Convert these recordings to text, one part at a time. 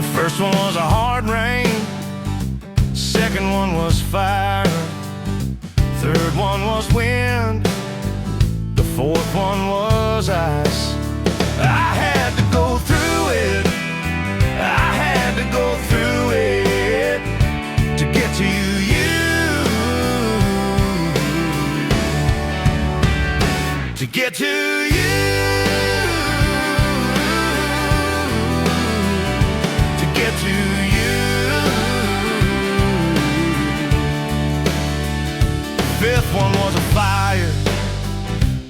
The first one was a hard rain, second one was fire, third one was wind, the fourth one was ice. I had to go through it, I had to go through it to get to you, to get to you, to get to you. Fifth one was a fire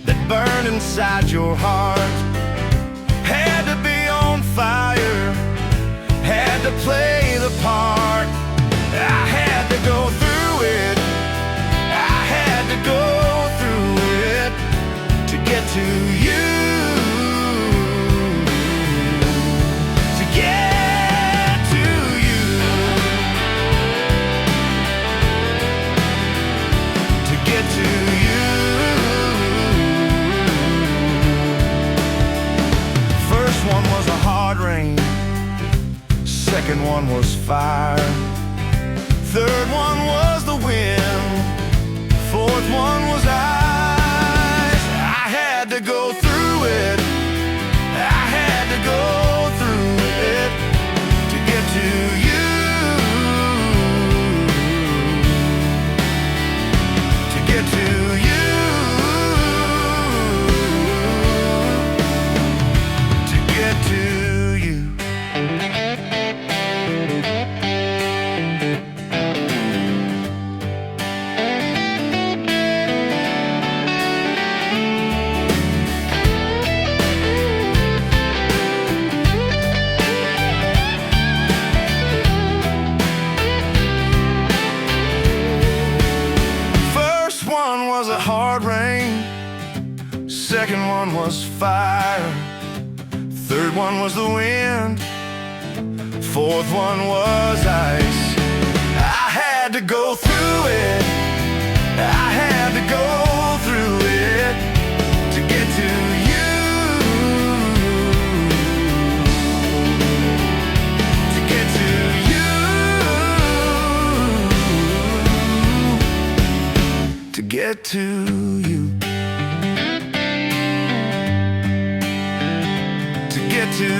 that burned inside your heart. Had to be on fire, had to play the part. I had to go through it, I had to go through it to get to you, to get to you, to get to you. First one was a hard rain, second one was fire, third one was the wind, fourth one was ice. I had to go through it, I had to go through it to get to you, to get to you, to get to you. First one was a hard rain, second one was fire, third one was the wind, fourth one was ice. I had to go through it, I had to go through it to get to you, to get to you, to get to you, to get to